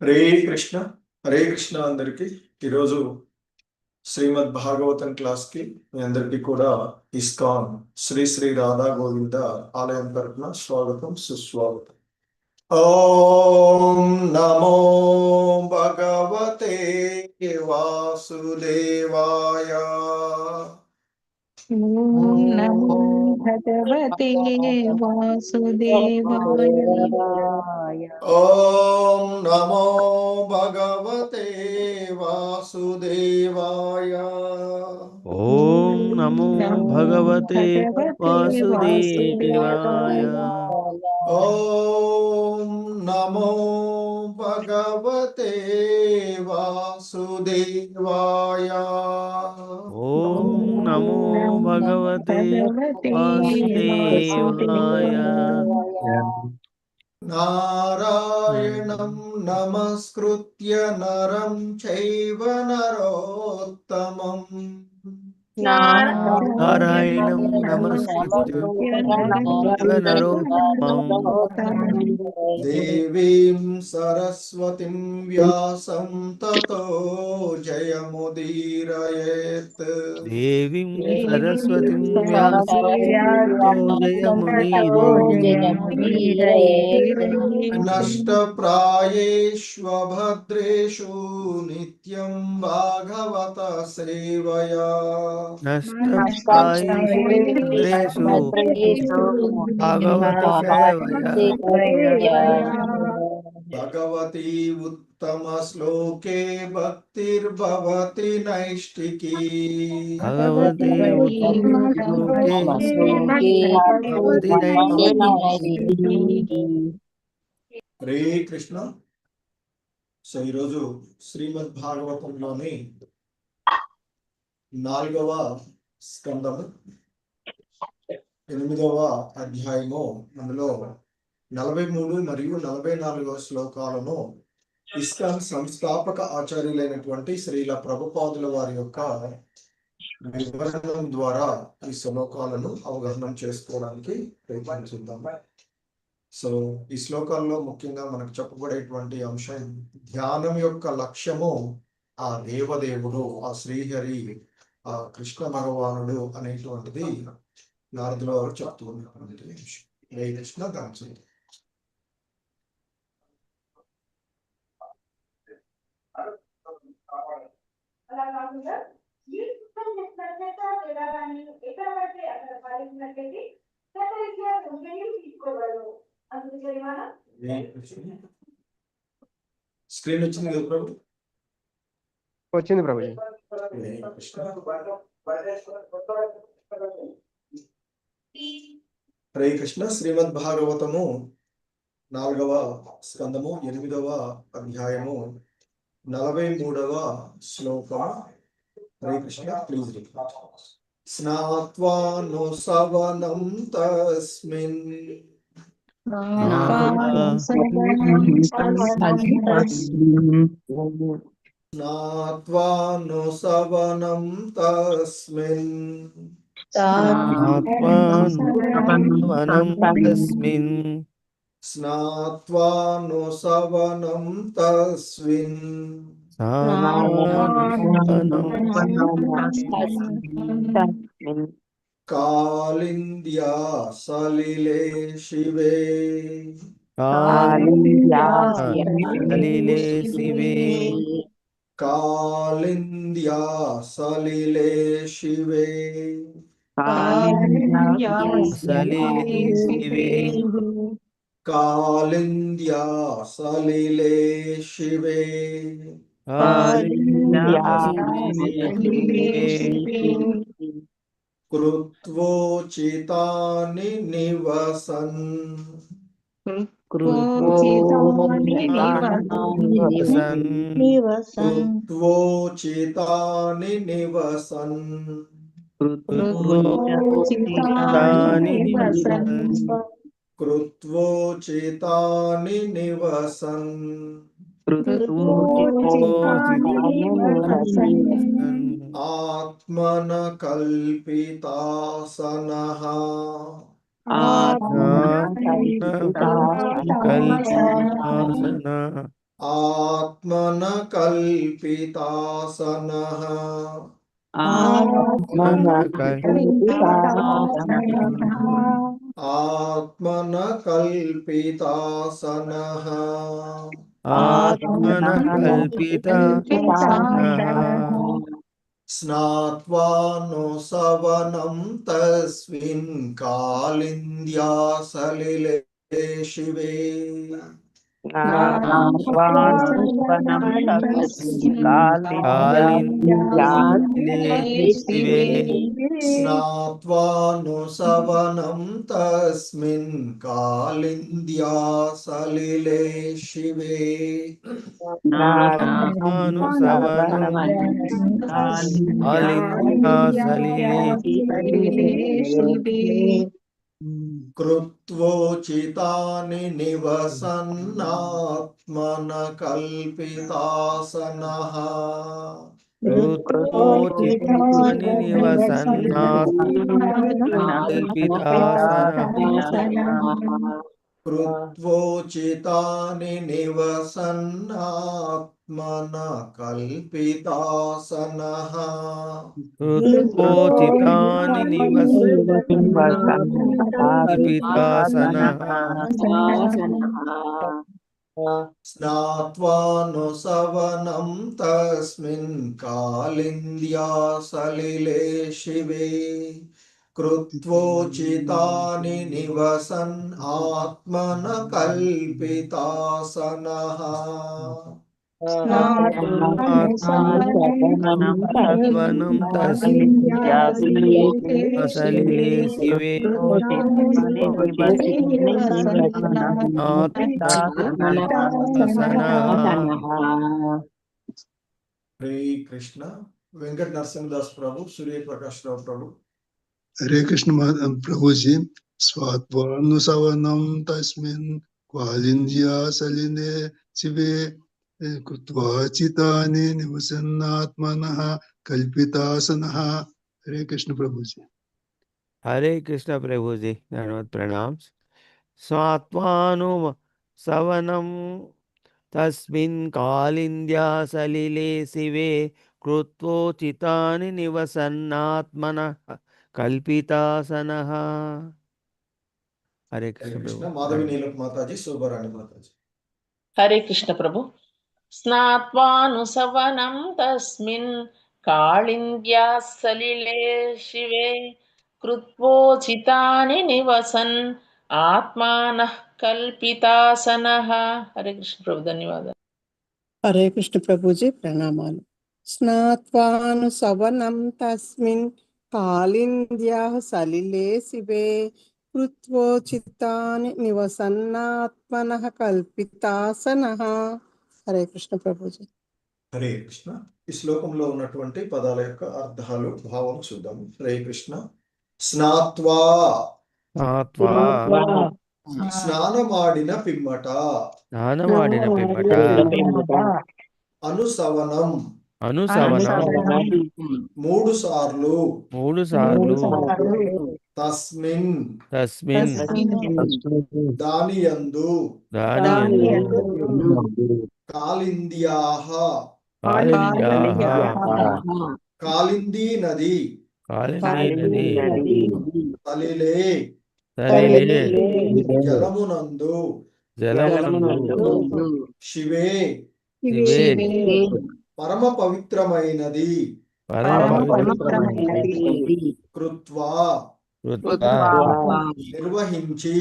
హరే కృష్ణ. హరే కృష్ణ అందరికి. ఈరోజు శ్రీమద్ భాగవతం క్లాస్కి మీ అందరికీ కూడా ఇస్కాన్ శ్రీ శ్రీ రాధా గోవింద ఆలయం తరఫున స్వాగతం, సుస్వాగతం. ఓం నమో భగవతే వాసుదేవాయ. ఓం నమో భగవతే వాసుదేవాయ. ఓం నమో భగవతే వాసుదేవాయ. ఓం నమో భగవతే వాసుదేవాయ. ఓం నమో భగవతే వాసుదేవాయ. ఓం నమో భగవతే వాసుదేవాయ. నారాయణం నమస్కృత్య నరం చైవ నరోత్తమం. నారాయణం నమస్కృత్య నరోత్తమం. దేవీం సరస్వతిం వ్యాసం తతో జయముదీరయేత్. దేవీం సరస్వతిం వ్యాసం తతో జయముదీరయేత్. నష్టప్రాయేష్వభద్రేషు నిత్యం భాగవత సేవయా. నష్టప్రాయేషు భాగవత సేవయా. భగవతి ఉత్తమ శ్లోకే భక్తిర్భవతి నైష్టికీ. భగవతే హరే కృష్ణ. సో ఈరోజు శ్రీమద్ భాగవతంలోని 4వ స్కందము 8వ అధ్యాయము, అందులో 43 మరియు 44వ శ్లోకాలను ఇస్కాన్ సంస్థాపక ఆచార్యులైనటువంటి శ్రీల ప్రభుపాదుల వారి యొక్క వివరణం ద్వారా ఈ శ్లోకాలను అవగాహన చేసుకోవడానికి ప్రయత్నించుద్దాం. సో ఈ శ్లోకాల్లో ముఖ్యంగా మనకు చెప్పబడేటువంటి అంశం, ధ్యానం యొక్క లక్ష్యము ఆ దేవదేవుడు, ఆ శ్రీహరి, ఆ కృష్ణ భగవానుడు అనేటువంటిది నారదుల వారు చెప్తూ ఉన్నటువంటి అంశం. ఏ కృష్ణ దాని అలా కాకుండా ఈ పుస్తకం చెప్పినట్లయితే ఎలా కానీ ఎక్కడ పడితే అక్కడ పాలించినట్లయితే సకలిగా నిర్ణయం తీసుకోగలరు. అందుకే మనం స్క్రీన్ వచ్చింది కదా ప్రభు? వచ్చింది ప్రభుజీ. హరే కృష్ణ. శ్రీమద్ భాగవతము 4వ స్కందము 8వ అధ్యాయము 43వ శ్లోకము. హరే కృష్ణ. ప్లీజ్ స్నాత్వా ను సవనం తస్మిన్. స్నాత్వా ను సవనం తస్మిన్. స్నాత్వా ను సవనం తస్మిన్. కాళింద్యా సలిలే శివే. కాళింద్యా శివే. కాళింద్యా సలిలే శివే. కాళింద్యా సలిలే శివే. కృత్వోచితాని నివసన్. కృత్వోచితాని నివసన్. కృత్వోచితాని నివసన్. ఆత్మన కల్పితాసనః. కల్పితాసన ఆత్మన కల్పితాసనః ఆత్మన కల్పితాసనః ఆత్మన కల్పిత స్నాత్వా ను సవనం తస్మిన్ కాళింద్యా సలిలే శివే శివే స్నాత్వా ను సవనం తస్మిన్ కాళింద్యా సలిలే శివే సవనం సలిలే కృత్వోచితాని నివసన్నాత్మన కల్పితాసనః కృతోచితాని కృత్వోచితాని నివసన్నాత్మన కల్పితాసనః కృతోచితాని కల్పితాసనః స్నాత్వా ను సవనం తస్మిన్ కాళింద్యా సలిలే శివే కృత్వోచితాని నివసన్ ఆత్మన కల్పితాసనః ఆత్మనం సలిలే శివే హరే కృష్ణ. వెంకట నరసింహదాస్ ప్రభు, సూర్యప్రకాష్ రావు ప్రభు. हरे कृष्ण प्रभु जी स्वात्वानुसवनं तस्मिन् क्वालिन्द्या सलिले शिवे कृत्वा चितानि निवसन्नात्मनः कल्पितासनः। हरे कृष्ण प्रभु जी। हरे कृष्ण प्रभु जी, धन्यवाद प्रणाम। स्वात्मानु सवनं तस्मिन् कालिन्द्या सलिले शिवे कृत्वोचितानि निवसन्नात्मनः कल्पितासनः। हरे कृष्ण కృష్ణ. प्रभु। మాధవి నీలక్ మాతాజీ, శోభారాణి మాతాజీ. హరే కృష్ణ ప్రభు. స్నాత్వానుసవనం తస్మిన్ కాళింద్యా సలిలే శివే కృత్వోచితాని నివసన్ ఆత్మానః కల్పితాసనః. హరే కృష్ణ ప్రభు, ధన్యవాదాలు. హరే కృష్ణ ప్రభుజీ, ప్రణామాలు. స్నాత్వాను సవనం తస్మిన్ కాళింద్యా సలిలే శివే కృత్వోచితాని నివసన్నాత్మనః కల్పితాసనః. హరే కృష్ణ ప్రభుజీ. హరే కృష్ణ. ఈ శ్లోకంలో ఉన్నటువంటి పదాల యొక్క అర్థాలు, భావం చూద్దాం. హరే కృష్ణ. స్నాత్వా, స్నానమాడిన పిమ్మట. స్నానమాడిన పిమ్మట. అనుసవనం, మూడు సార్లు. తస్మిన్, దానియందు. కాళింద్యాః, కాళిందీ నది. సలిలే, జలమునందు. శివే, పరమ పవిత్రమైనది. కృత్వా, నిర్వహించి.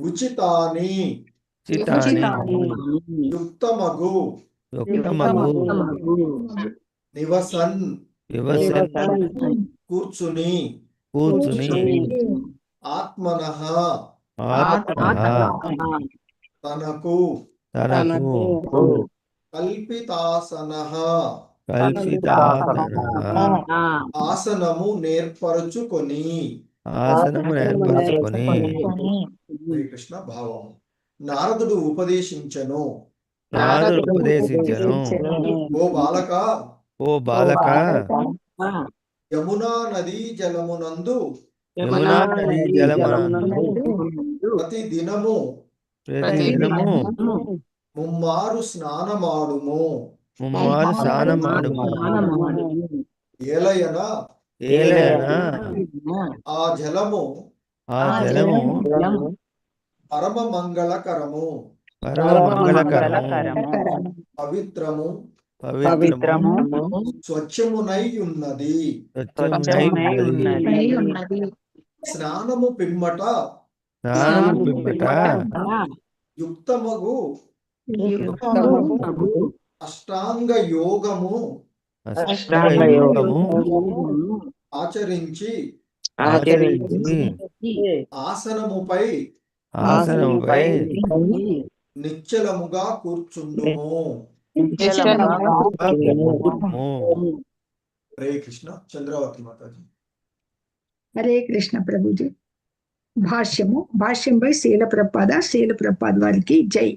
ఉచితాని, యుక్తమగు. నివసన్, కూర్చుని. ఆత్మనః, తనకు. కల్పితాసనః, ఆసనము నేర్పరచుకొని. శ్రీకృష్ణ భావం. నారదుడు ఉపదేశించెను. ఓ బాలక, యమునా నదీ జలమునందు ప్రతి దినము ప్రతిదినము ముమ్మారు స్నానమాడుము ముమ్మారు స్నానమాడుము ఏలయన ఏలయన ఆ జలము ఆ జలము పరమ మంగళకరము పరమ మంగళకరము పవిత్రము పవిత్రము స్వచ్ఛమునై ఉన్నది స్వచ్ఛమునై ఉన్నది. స్నానము పిమ్మట స్నానము పిమ్మట యుక్తమగు అష్టాంగ యోగము అష్టాంగ యోగము ఆచరించి ఆచరించి ఆసనముపై ఆసనముపై నిశ్చలముగా కూర్చుండుము. హరే కృష్ణ. చంద్రావతి మాతాజీ. హరే కృష్ణ ప్రభుజీ. భాష్యంపై శీల ప్రభుపాద వారికి జై.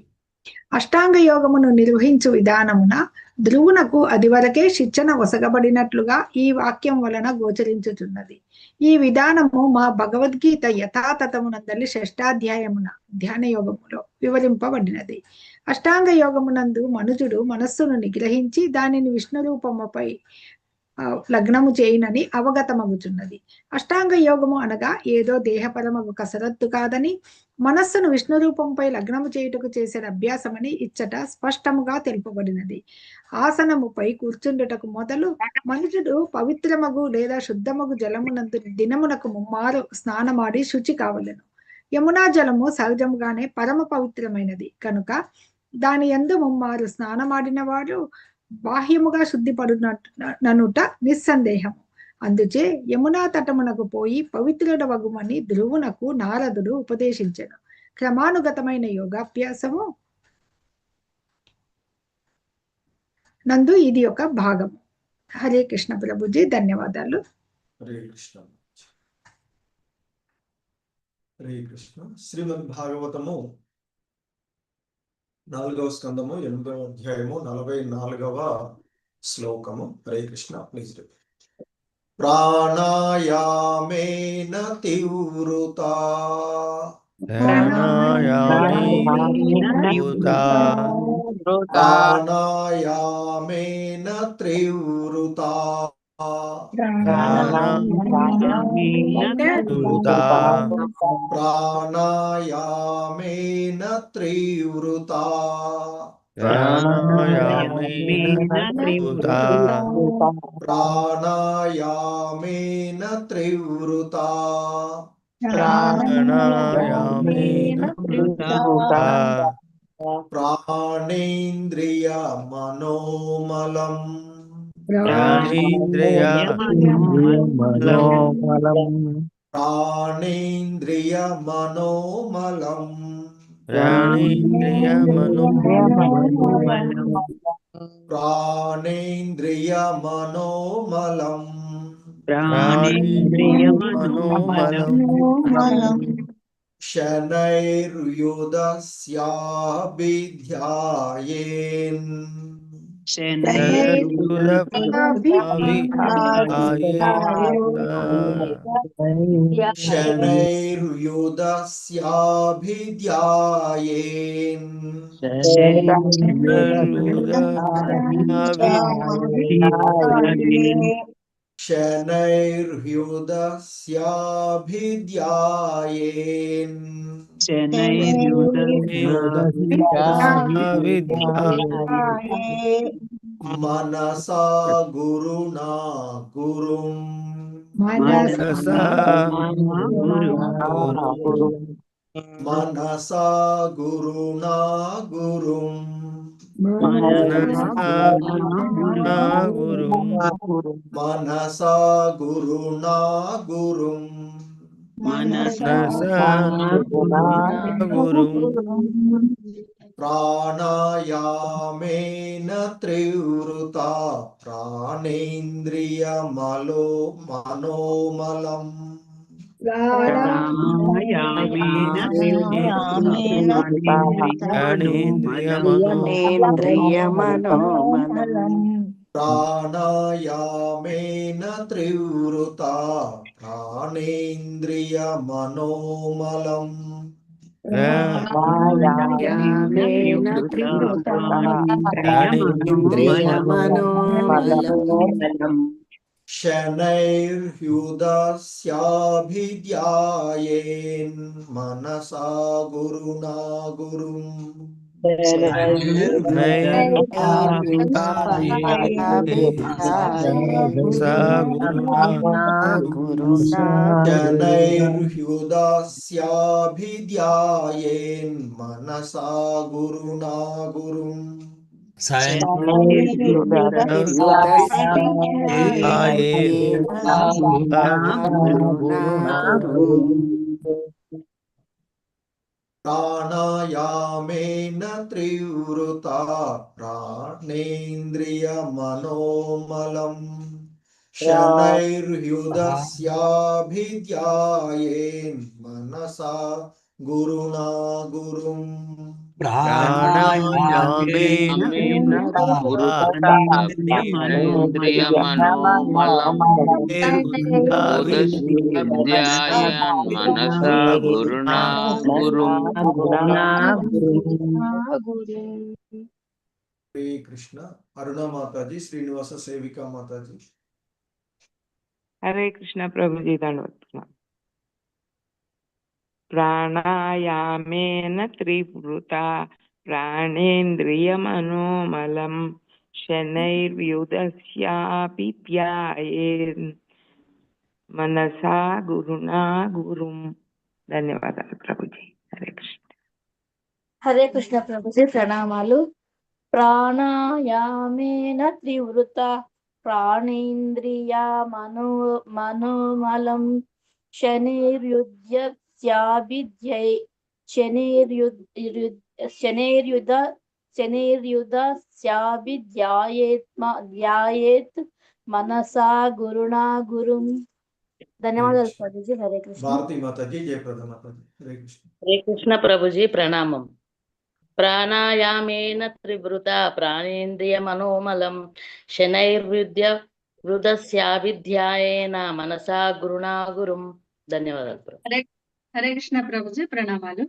అష్టాంగ యోగమును నిర్వహించు విధానమున ధ్రువునకు అది వరకే శిక్షణ వసగబడినట్లుగా ఈ వాక్యం వలన గోచరించుచున్నది. ఈ విధానము మా భగవద్గీత యథాతథమునందలి 6వ ధ్యాన యోగములో వివరింపబడినది. అష్టాంగ యోగమునందు మనుజుడు మనస్సును నిగ్రహించి దానిని విష్ణు రూపముపై లగ్నము చేయునని అవగతమగుచున్నది. అష్టాంగ యోగము అనగా ఏదో దేహపరమగు కసరత్తు కాదని, మనస్సును విష్ణు రూపంపై లగ్నము చేయుటకు చేసే అభ్యాసమని ఇచ్చట స్పష్టముగా తెలుపబడినది. ఆసనముపై కూర్చుండుటకు మొదలు మనుషుడు పవిత్రమగు లేదా శుద్ధమగు జలమునందు దినమునకు ముమ్మారు స్నానమాడి శుచి కావలెను. యమునా జలము సహజముగానే పరమ పవిత్రమైనది కనుక దాని యందు ముమ్మారు స్నానమాడిన వారు బాహ్యముగా శుద్ధిపడుననుట నిస్సందేహము. అందుచే యమునా తటమునకు పోయి పవిత్రుడవగుమని ధ్రువునకు నారదుడు ఉపదేశించెను. క్రమానుగతమైన యోగాభ్యాసము నందు ఇది ఒక భాగము. హరే కృష్ణ ప్రభుజీ. ధన్యవాదాలు. హరే కృష్ణ. హరే కృష్ణ. శ్రీమద్ భాగవతము 4వ స్కందము 8వ అధ్యాయము 44వ శ్లోకము. హరే కృష్ణ. ప్లీజ్. ప్రాణాయామేన తీవ్రతా ప్రాణాయామేన తీవ్రతా ప్రాణాయామేన తీవ్రతా ప్రాణాయామేన తీవ్రతా ప్రాణేంద్రియ మనోమలం ప్రాణేంద్రియ మనోమలం ప్రాణేంద్రియ మనోమలం శనైర్యుధస్యాభిధ్యాయేన్ శనైర్యుధస్యాభిధ్యాయేన్ శనైర్యుధస్యాభిధ్యాయేన్ మనసా గురునా గురుం మనసా గురునా గురుం మనసా గురునా గురుం ప్రాణాయామేన తీవ్రతా ప్రాణేంద్రియ మనోమలం ప్రాణాయామేన తీవ్రతా ప్రాణేంద్రియ మనోమలం ప్రాణాయామేన త్రివృతా ప్రాణేంద్రియ మనోమలం శనైర్హ్యుదస్యాభిధ్యాయేన్ మనసా గురునా గురుం శనైర్హ్యుదస్యాభిధ్యాయేన్ మనసా గురునా గురుం ప్రాణాయామేన త్రివృతా ప్రాణేంద్రియ మనోమలం శనైర్హ్యుదస్యాభిధ్యాయేన్ మనసా గురునా గురుం ప్రాణాయామేన ప్రాణేంద్రియ మనోమలం ధ్యాయాన్ మనసా గురునా గురుం. హరే కృష్ణ. అరుణ మాతాజీ, శ్రీనివాస సేవికా మాతాజీ. హరే కృష్ణ ప్రభుజీ దండవత్న. ప్రాణాయామేన త్రివృతా ప్రాణేంద్రియ మనోమలం శనైర్వ్యుదస్యాపి ధ్యాయేన్ మనసా గురునా గురుం. ధన్యవాదాలు ప్రభుజీ. హరే కృష్ణ. హరే కృష్ణ ప్రభుజీ ప్రణామాలు. ప్రాణాయామేన త్రివృత ప్రాణేంద్రియ మనోమలం శనైర్యుదస్యాభిధ్యాయేత్ మనసా గురునా గురుం. ధన్యవాదాలు ప్రభుజీ. హరే కృష్ణ. భారతీ మాతాజీ, జయప్రద మాతాజీ. హరే కృష్ణ. హరే కృష్ణ ప్రభుజీ ప్రణామం. ప్రాణాయామేన త్రివృత ప్రాణేంద్రియ మనోమలం శనైర్విద్యస్యాభిధ్యాయేన మనసా గురునా గురుం. ధన్యవాదాలు ప్రభు. హరే కృష్ణ ప్రభుజీ ప్రణామాలు.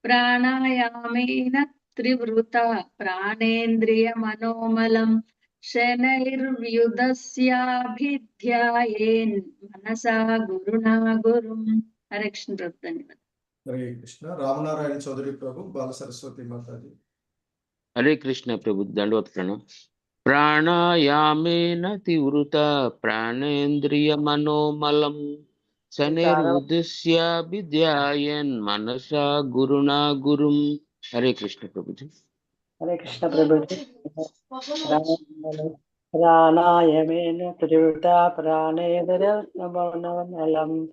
ప్రాణాయామేన త్రివృత ప్రాణేంద్రియ మనోమలం శనైర్వ్యుదస్యాభిధ్యాయేన్ మనసా గురునా గురుం. హరే కృష్ణ ప్రభు. ధన్యవాదాలు. హరే కృష్ణ. రామనారాయణ చౌదరి ప్రభు, బాల సరస్వతి మాతాజీ. హరే కృష్ణ ప్రభు దండవత్ ప్రణం. ప్రాణాయామేన త్రివృత ప్రాణేంద్రియ మనోమలం శనైర్వ్యుదస్యాభిధ్యాయేన్ మనసా గురునా గురుం. హరే కృష్ణ ప్రభుజీ. హరే కృష్ణ ప్రభుజీ. ప్రాణాయామేన త్రివృత ప్రాణేంద్రియ మనోమలం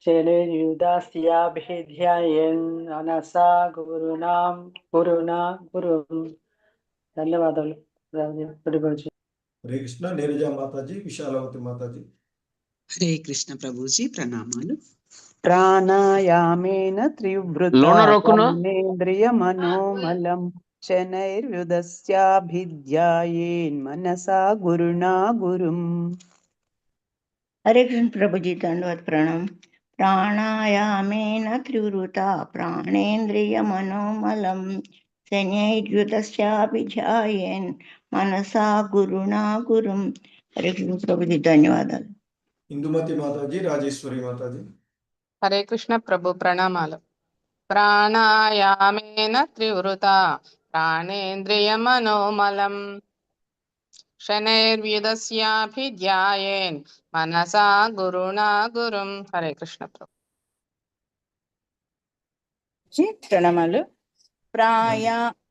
శనైర్వ్యుదస్యాభిధ్యాయేన్ మనసా గురునా గురుం. ధన్యవాదాలు ప్రభుజీ. హరే కృష్ణ. నీరజ మాతాజీ, విశాలవతి మాతాజీ. హరే కృష్ణ ప్రభుజీ ప్రణామాలు. ప్రాణాయామేన త్రివృత ప్రాణేంద్రియ మనోమలం శనైర్వ్యుదస్యాభిధ్యాయేన్ మనసా గురునా గురుం. హరే కృష్ణ ప్రభుజీ దండవత్ ప్రణామం. ప్రాణాయామేన త్రివృత ప్రాణేంద్రియ మనోమలం శనైర్వ్యుదస్యాభిధ్యాయేన్ మనసా గురునా గురుం. హరే కృష్ణ ప్రభుజీ ధన్యవాదాలు. ఇందుమతి మాతాజీ, రాజేశ్వరి మాతాజీ. హరే కృష్ణ ప్రభు ప్రణామాలు. ప్రాణాయామేన త్రివృత ప్రాణేంద్రియ మనోమలం శనైర్వ్యుదస్యాభిధ్యాయేన్ మనసా గురునా గురుం. హరే కృష్ణ ప్రభు. ప్రణామాలు.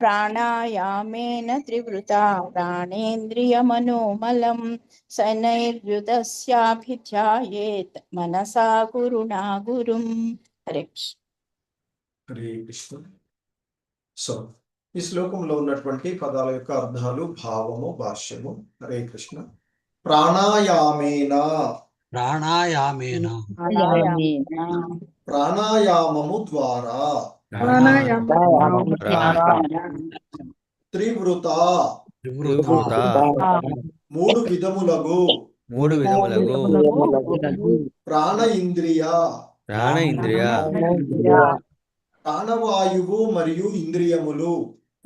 ప్రాణాయామేన త్రివృత ప్రాణేంద్రియ మనోమలం శనైర్వ్యుదస్యాభిధ్యాయేత్ మనసా గురునా గురుం. హరే కృష్ణ. హరే కృష్ణ. సో ఈ శ్లోకంలో ఉన్నటువంటి పదాల యొక్క అర్థాలు, భావము, భాష్యము. హరే కృష్ణ. ప్రాణాయామేన ప్రాణాయామము ద్వారా త్రివృత మూడు విధములగు ప్రాణ ఇంద్రియ ప్రాణవాయువు మరియు ఇంద్రియములు.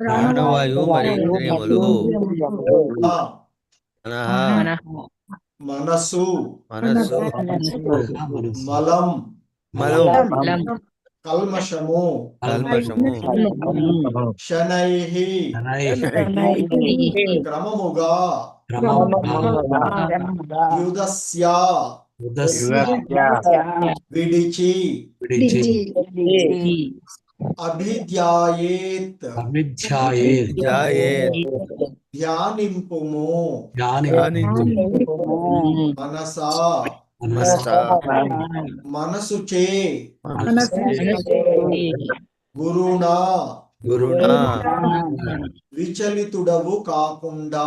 ప్రాణవాయువు మరియు ఇంద్రియములు. ఆ, మనసు, మనస్సు, మలం, మలం, కల్మషము, కల్మషము, శనైః, క్రమముగా, యుధస్య, విడిచి, అభిధ్యాయేత్, ధ్యానింపుము, మనసా, మనసుచే, గురుణా, విచలితుడవు కాకుండా,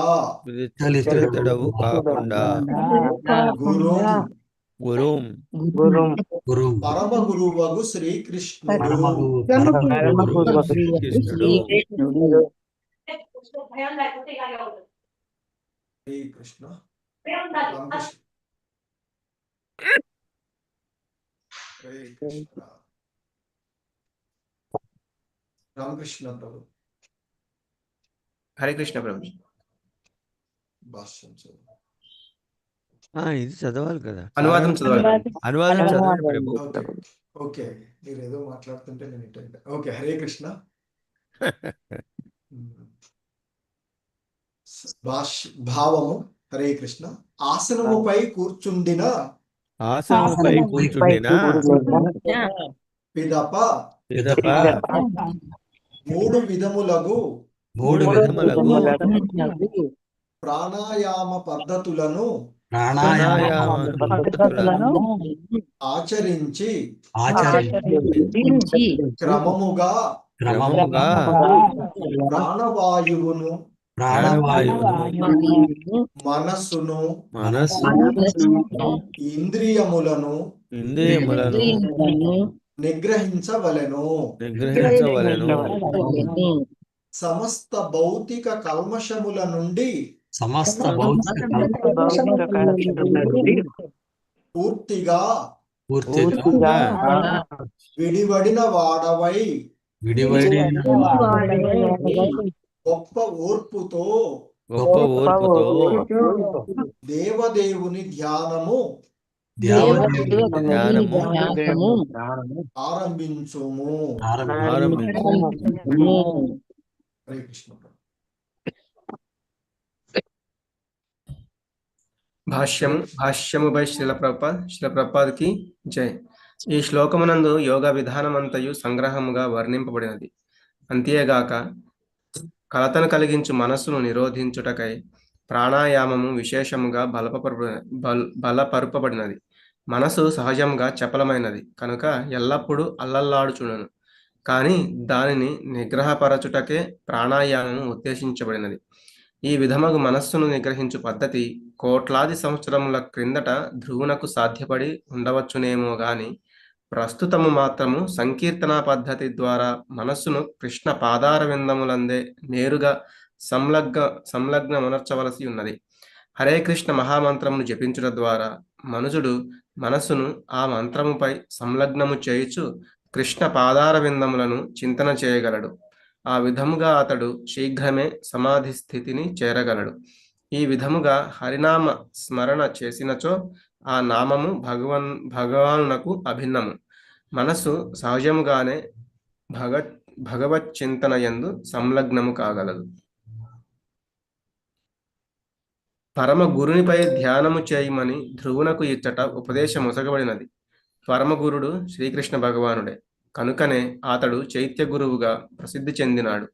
గురుం, పరమ గురువగు శ్రీకృష్ణుడు. శ్రీకృష్ణ రామకృష్ణ. హరే కృష్ణ. రామకృష్ణ ప్రభు. హరే కృష్ణ ప్రభు. భాష్యం చదువు. ఇది చదవాలి కదా, అనువాదం చదవాలి. అనువాదం చదవాలి ప్రభు. ఓకే, మీరు ఏదో మాట్లాడుతుంటే నేను ఇటు. ఓకే, హరే కృష్ణ. భావము. హరే కృష్ణ. ఆసనముపై కూర్చుండిన పిదప మూడు విధములగు ప్రాణాయామ పద్ధతులను ఆచరించి క్రమముగా ప్రాణవాయువును, మనస్సును, ఇంద్రియములను నిగ్రహించవలెను. సమస్త భౌతిక కల్మషముల నుండి పూర్తిగా విడివడిన వాడవై గొప్ప ఓర్పుతో దేవదేవుని ధ్యానము ఆరంభించుము. హరే కృష్ణ. భాష్యముపై శ్రీల ప్రభుపాద్కి జై. ఈ శ్లోకమునందు యోగ విధానమంతయు సంగ్రహముగా వర్ణింపబడినది. అంతేగాక కలతను కలిగించు మనస్సును నిరోధించుటకై ప్రాణాయామము విశేషముగా బలపరుపబడినది. మనసు సహజంగా చపలమైనది కనుక ఎల్లప్పుడూ అల్లల్లాడుచుండును. కానీ దానిని నిగ్రహపరచుటకే ప్రాణాయామము ఉద్దేశించబడినది. ఈ విధముగా మనస్సును నిగ్రహించు పద్ధతి కోట్లాది సంవత్సరముల క్రిందట ధ్రువునకు సాధ్యపడి ఉండవచ్చునేమో గాని ప్రస్తుతము మాత్రము సంకీర్తన పద్ధతి ద్వారా మనస్సును కృష్ణ పాదార విందములందే నేరుగా సంలగ్నమనర్చవలసి ఉన్నది. హరే కృష్ణ మహామంత్రమును జపించుట ద్వారా మనుజుడు మనస్సును ఆ మంత్రముపై సంలగ్నము చేయుచు కృష్ణ పాదార విందములను చింతన చేయగలడు. ఆ విధముగా అతడు శీఘ్రమే సమాధి స్థితిని చేరగలడు. ఈ విధముగా హరినామ స్మరణ చేసినచో ఆ నామము భగవానునకు అభిన్నము. మనసు సహజముగానే భగవత్ చింతన యందు సంలగ్నము కాగలదు. పరమ గురునిపై ధ్యానము చేయమని ధ్రువునకు ఇచ్చట ఉపదేశమొసగబడినది. పరమగురుడు శ్రీకృష్ణ భగవానుడే కనుకనే అతడు చైత్య గురువుగా ప్రసిద్ధి చెందినాడు.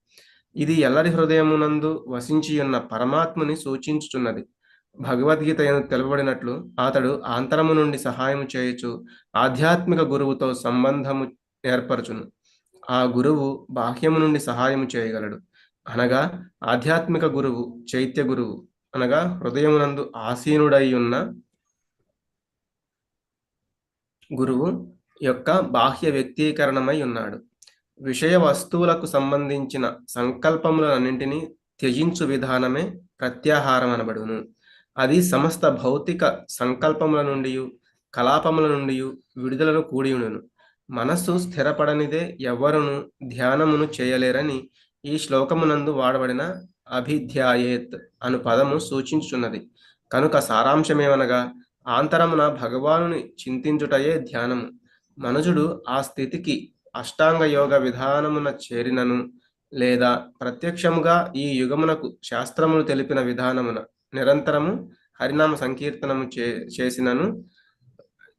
ఇది ఎల్లరి హృదయమునందు వసించియున్న పరమాత్ముని సూచించుచున్నది. భగవద్గీత తెలుపబడినట్లు అతడు ఆంతరము నుండి సహాయము చేయుచు ఆధ్యాత్మిక గురువుతో సంబంధము ఏర్పరచును. ఆ గురువు బాహ్యము నుండి సహాయము చేయగలడు. అనగా ఆధ్యాత్మిక గురువు చైత్య గురువు అనగా హృదయమునందు ఆసీనుడై ఉన్న గురువు యొక్క బాహ్య వ్యక్తీకరణమై ఉన్నాడు. విషయ వస్తువులకు సంబంధించిన సంకల్పములన్నింటినీ త్యజించు విధానమే ప్రత్యాహారం అనబడును. అది సమస్త భౌతిక సంకల్పముల నుండి కలాపముల నుండి విడుదలను కూడి ఉండును. మనస్సు స్థిరపడనిదే ఎవ్వరును ధ్యానమును చేయలేరని ఈ శ్లోకమునందు వాడబడిన అభిధ్యాయేత్ అను పదము సూచించుచున్నది. కనుక సారాంశమేమనగా ఆంతరమున భగవానుని చింతించుటయే ధ్యానము. మనుజుడు ఆ స్థితికి అష్టాంగ యోగ విధానమున చేరినను లేదా ప్రత్యక్షముగా ఈ యుగమునకు శాస్త్రములు తెలిపిన విధానమున నిరంతరము హరినామ సంకీర్తనము చేసినను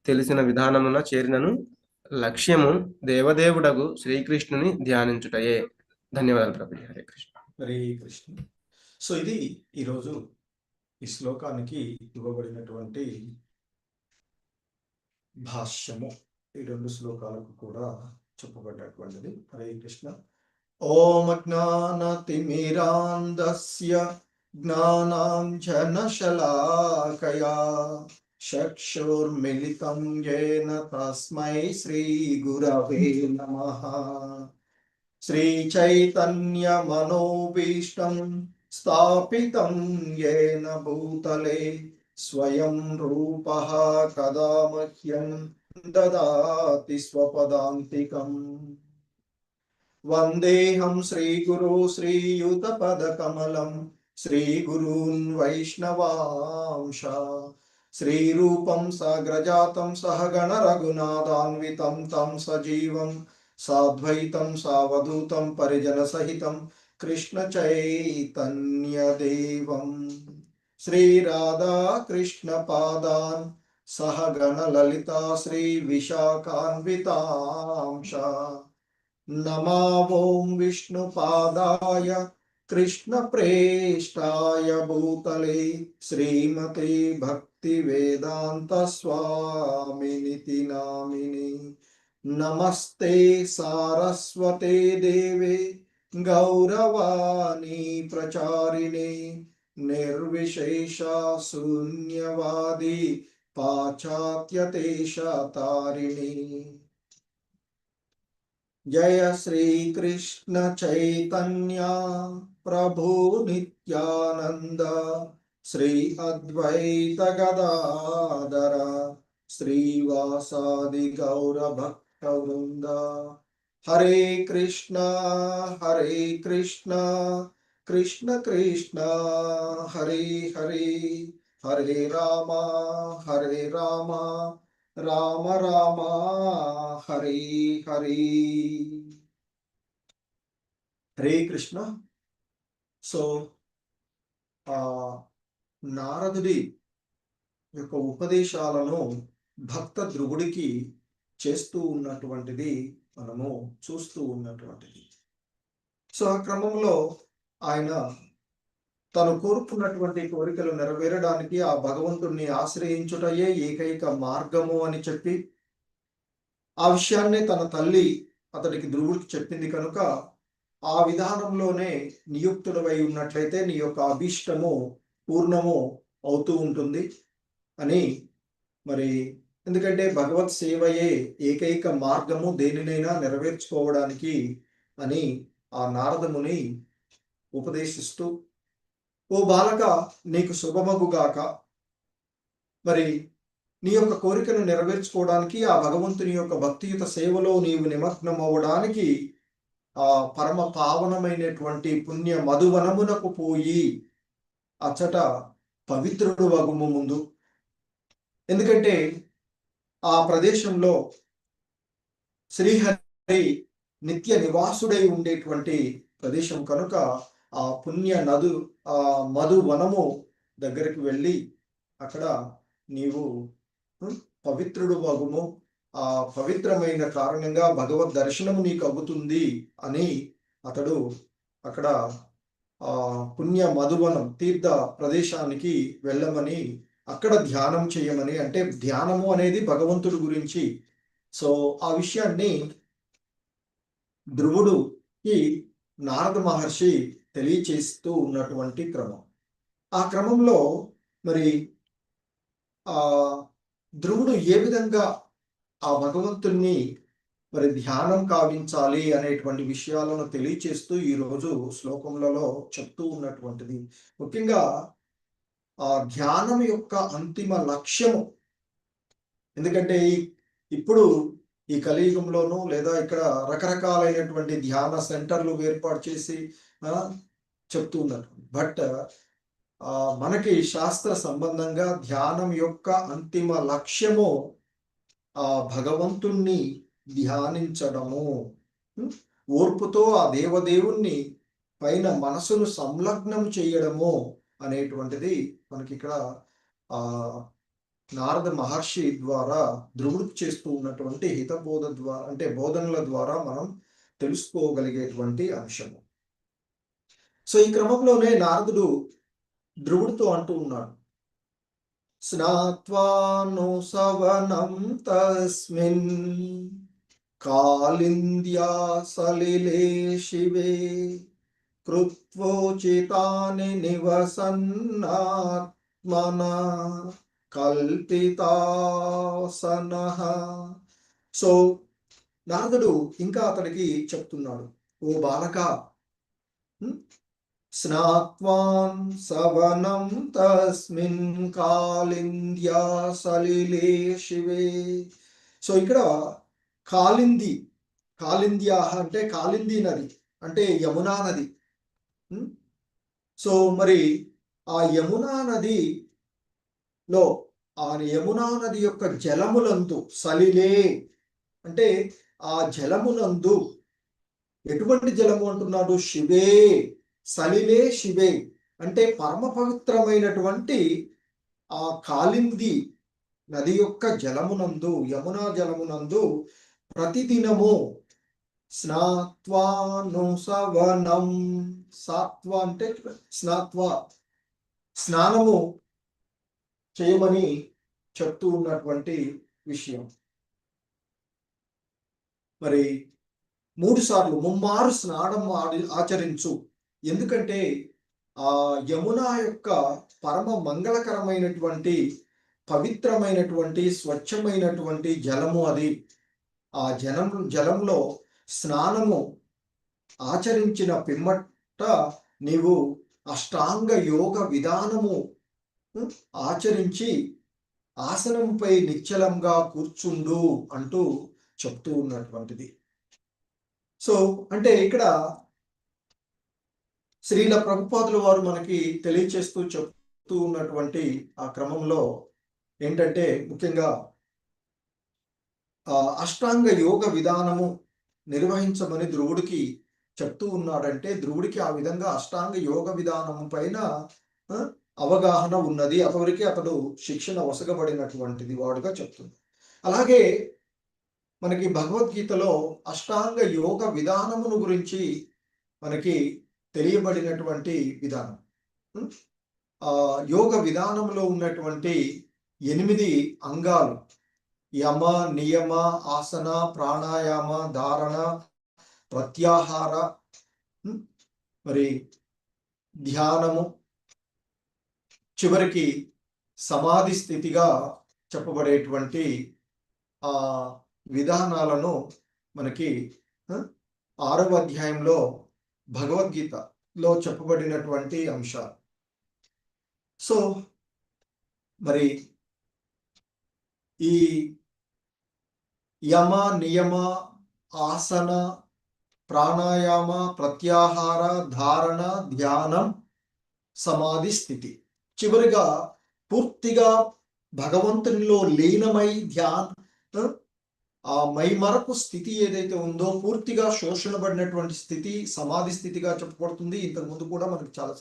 తెలిసిన విధానమున చేరినను లక్ష్యము దేవదేవుడగు శ్రీకృష్ణుని ధ్యానించుటయే. ధన్యవాదాలు ప్రభుజీ. హరే కృష్ణ. హరే కృష్ణ. సో ఇది ఈరోజు ఈ శ్లోకానికి ఇవ్వబడినటువంటి భాష్యము. ఈ 2 శ్లోకాలకు కూడా చెప్పబడ్డటువంటిది. హరే కృష్ణ. ఓం జ్ఞానతిమిరాంధస్య జ్ఞానాంజనశలాకయా చక్షుర్మిలితం యేన తస్మై శ్రీ గురవే నమః. శ్రీచైతన్యమనోభీష్టం స్థాపితం యేన భూతలే స్వయం రూపః కదా మహ్యం దదాతి స్వపదాంతికం. వందేహం శ్రీగురు శ్రీయుతపదకమలం శ్రీగురూన్ వైష్ణవాంశ శ్రీరూపం సగ్రజాతం సహగణ రఘునాథాన్వితం తం సజీవం సాద్వైతం సావధూతం పరిజన సహితం కృష్ణ చైతన్యదేవం శ్రీ రాధా కృష్ణ పాదాన్ సహగణ లలితా శ్రీ విశాఖాన్వితాంశ. నమో ఓం విష్ణుపాదాయ కృష్ణ ప్రేష్టాయ భూతలే శ్రీమతే భక్తి వేదాంత స్వామినితి నామిని. నమస్తే సారస్వతే దేవే గౌరవాణి ప్రచారిణే నిర్విశేష శూన్యవాది పాశ్చాత్యదేశ తారిణి. జయ శ్రీ కృష్ణ చైతన్య ప్రభు నిత్యానంద శ్రీ అద్వైత గదాధర శ్రీవాసాది గౌర భక్త వృంద. హరే కృష్ణ కృష్ణ కృష్ణ హరే హరే హరే రామ రామ రామ హరే హరే. హరే కృష్ణ. సో నారదుడి యొక్క ఉపదేశాలను భక్త ధ్రువుడికి చేస్తూ ఉన్నటువంటిది మనము చూస్తూ ఉన్నటువంటిది. సో ఆ క్రమంలో ఆయన తను కోరుకున్నటువంటి కోరికలు నెరవేరడానికి ఆ భగవంతుణ్ణి ఆశ్రయించుటయే ఏకైక మార్గము అని చెప్పి ఆ విషయాన్ని తన తల్లి అతడికి ధ్రువుడికి చెప్పింది కనుక ఆ విధానంలోనే నియుక్తుడవై ఉన్నట్లయితే నీ యొక్క అభీష్టము పూర్ణము అవుతూ ఉంటుంది అని. మరి ఎందుకంటే భగవత్ సేవయే ఏకైక మార్గము దేనినైనా నెరవేర్చుకోవడానికి అని ఆ నారదముని ఉపదేశిస్తూ, ఓ బాలక నీకు శుభమగుగాక, మరి నీ యొక్క కోరికను నెరవేర్చుకోవడానికి ఆ భగవంతుని యొక్క భక్తియుత సేవలో నీవు నిమగ్నం అవ్వడానికి ఆ పరమ పావనమైనటువంటి పుణ్య మధువనమునకు పోయి అచ్చట పవిత్రుడు వగుము ముందు. ఎందుకంటే ఆ ప్రదేశంలో శ్రీహరి నిత్య నివాసుడై ఉండేటువంటి ప్రదేశం కనుక ఆ పుణ్య ఆ మధువనము దగ్గరికి వెళ్ళి అక్కడ నీవు పవిత్రుడు వగుము, ఆ పవిత్రమైన కారణంగా భగవద్ దర్శనము నీకు అవుతుంది అని అతడు అక్కడ ఆ పుణ్య మధువనం తీర్థ ప్రదేశానికి వెళ్ళమని, అక్కడ ధ్యానం చేయమని, అంటే ధ్యానము అనేది భగవంతుడి గురించి. సో ఆ విషయాన్ని ధ్రువుడుకి నారద మహర్షి తెలియచేస్తూ ఉన్నటువంటి క్రమం. ఆ క్రమంలో మరి ఆ ధ్రువుడు ఏ విధంగా ఆ భగవంతుణ్ణి మరి ధ్యానం కావించాలి అనేటువంటి విషయాలను తెలియచేస్తూ ఈరోజు శ్లోకములలో చెప్తూ ఉన్నటువంటిది. ముఖ్యంగా ఆ ధ్యానం యొక్క అంతిమ లక్ష్యము, ఎందుకంటే ఇప్పుడు ఈ కలియుగంలోనూ లేదా ఇక్కడ రకరకాలైనటువంటి ధ్యాన సెంటర్లు ఏర్పాటు చేసి చెప్తూ ఉన్నారు. బట్ మనకి శాస్త్ర సంబంధంగా ధ్యానం యొక్క అంతిమ లక్ష్యము ఆ భగవంతుణ్ణి ధ్యానించడము, ఓర్పుతో ఆ దేవదేవుణ్ణి పైన మనసును సంలగ్నం చేయడము అనేటువంటిది మనకి ఇక్కడ నారద మహర్షి ద్వారా ధ్రువుడికి చేస్తూ ఉన్నటువంటి హితబోధ ద్వారా, అంటే బోధనల ద్వారా మనం తెలుసుకోగలిగేటువంటి అంశము. సో ఈ క్రమంలోనే నారదుడు ధ్రువుడితో అంటూ ఉన్నాడు, స్నాత్వాను సవనం తస్మిన్ కాళింద్యా సలిలే శివే కృత్వోచితాని నివసన్నాత్మనా కల్పితాసనః. సో నారదుడు ఇంకా అతడికి చెప్తున్నాడు, ఓ బాలక, స్నాత్వాన్ సవనం తస్మిన్ కాళింద్యా సలిలే శివే. సో ఇక్కడ కాళింద్యా అంటే కాళింది నది అంటే యమునా నది. సో మరి ఆ యమునా నదిలో ఆ యమునా నది యొక్క జలములందు సలిలే అంటే ఆ జలమునందు ఎటువంటి జలము అంటున్నాడు? శివే, సలిలే శివే అంటే పరమ పవిత్రమైనటువంటి ఆ కాళింది నది యొక్క జలమునందు, యమునా జలమునందు ప్రతిదినము స్నాత్వానుసవనం, సాత్వ అంటే స్నానము చేయమని చెప్తూ ఉన్నటువంటి విషయం. మరి 3 సార్లు ముమ్మారు స్నానం ఆచరించు. ఎందుకంటే ఆ యమునా యొక్క పరమ మంగళకరమైనటువంటి పవిత్రమైనటువంటి స్వచ్ఛమైనటువంటి జలము అది. ఆ జలంలో స్నానము ఆచరించిన పిమ్మట నీవు అష్టాంగ యోగ విధానము ఆచరించి ఆసనంపై నిశ్చలంగా కూర్చుండు అంటూ చెప్తూ ఉన్నటువంటిది. సో అంటే ఇక్కడ శ్రీల ప్రభుపాదుల వారు మనకి తెలియచేస్తూ చెప్తూ ఉన్నటువంటి ఆ క్రమంలో ఏంటంటే ముఖ్యంగా అష్టాంగ యోగ విధానము నిర్వహించమని ధ్రువుడికి చెప్తూ ఉన్నాడంటే ధ్రువుడికి ఆ విధంగా అష్టాంగ యోగ విధానం పైన అవగాహన ఉన్నది, అతడికి అతడు శిక్షణ వసగబడినటువంటిది వాడుగా చెప్తుంది. అలాగే మనకి భగవద్గీతలో అష్టాంగ యోగ విధానమును గురించి మనకి తెలియబడినటువంటి విధానం. యోగ విధానంలో ఉన్నటువంటి 8 అంగాలు యమ, నియమ, ఆసన, ప్రాణాయామ, ధారణ, ప్రత్యాహార, మరి ధ్యానము, చివరికి సమాధి స్థితిగా చెప్పబడేటువంటి ఆ విధానాలను మనకి 6వ అధ్యాయంలో భగవద్గీతలో చెప్పబడినటువంటి అంశాలు. సో మరి ఈ యమ, నియమ, ఆసన, ప్రాణాయామ, ప్రత్యాహార, ధారణ, ధ్యానం, సమాధి స్థితి, చివరిగా పూర్తిగా భగవంతునిలో లీనమై ఆ మైమరపు స్థితి ఏదైతే ఉందో పూర్తిగా శోషణబడినటువంటి స్థితి సమాధి స్థితిగా చెప్పబడుతుంది. ఇంతకు ముందు కూడా మనకి చాలా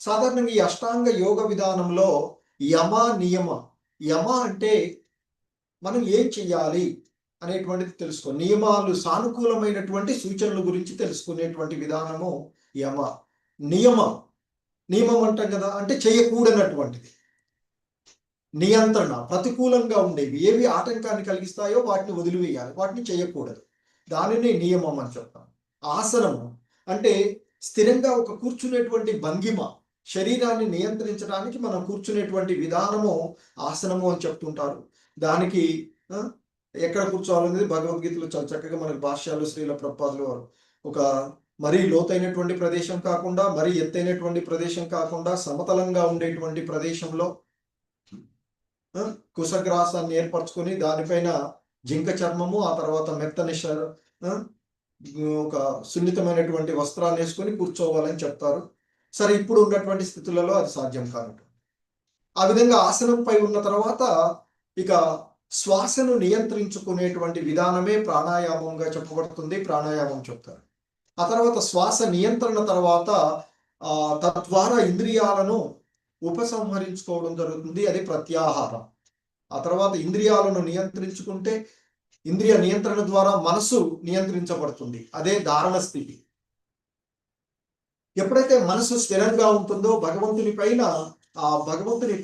సాధారణంగా ఈ అష్టాంగ యోగ విధానంలో యమ, నియమ, యమ అంటే మనం ఏం చెయ్యాలి అనేటువంటిది తెలుసుకో, నియమాలు సానుకూలమైనటువంటి సూచనల గురించి తెలుసుకునేటువంటి విధానము యమ. నియమం అంటాం కదా, అంటే చేయకూడనటువంటిది. నియంత్రణ, ప్రతికూలంగా ఉండేవి ఏవి ఆటంకాన్ని కలిగిస్తాయో వాటిని వదిలివేయాలి, వాటిని చేయకూడదు, దానిని నియమం అని చెప్తాం. ఆసనము అంటే స్థిరంగా ఒక కూర్చునేటువంటి భంగిమ, శరీరాన్ని నియంత్రించడానికి మనం కూర్చునేటువంటి విధానము ఆసనము అని చెప్తుంటారు. దానికి ఎక్కడ కూర్చోవాలనేది భగవద్గీతలో చాలా చక్కగా మనకు భాష్యాలు శ్రీల ప్రభుపాదుల వారు ఒక మరీ లోతైనటువంటి ప్రదేశం కాకుండా మరీ ఎత్తైనటువంటి ప్రదేశం కాకుండా సమతలంగా ఉండేటువంటి ప్రదేశంలో కుశగ్రాసాన్ని ఏర్పరచుకొని దానిపైన జింక చర్మము, ఆ తర్వాత మెత్తని ఒక సున్నితమైనటువంటి వస్త్రాన్ని వేసుకొని కూర్చోవాలని చెప్తారు. సరే, ఇప్పుడు ఉన్నటువంటి స్థితులలో అది సాధ్యం కాదు. ఆ విధంగా ఆసనంపై ఉన్న తర్వాత ఇక శ్వాసను నియంత్రించుకునేటువంటి విధానమే ప్రాణాయామంగా చెప్పబడుతుంది. ప్రాణాయామం చెప్తారు. ఆ తర్వాత శ్వాస నియంత్రణ తర్వాత తద్వారా ఇంద్రియాలను ఉపసంహరించుకోవడం జరుగుతుంది. అది ప్రత్యాహారం. ఆ తర్వాత ఇంద్రియాలను నియంత్రించుకుంటే ఇంద్రియ నియంత్రణ ద్వారా మనసు నియంత్రించబడుతుంది. అదే ధారణ స్థితి. ఎప్పుడైతే మనసు స్థిరంగా ఉంటుందో భగవంతుని పైన ఆ భగవంతుని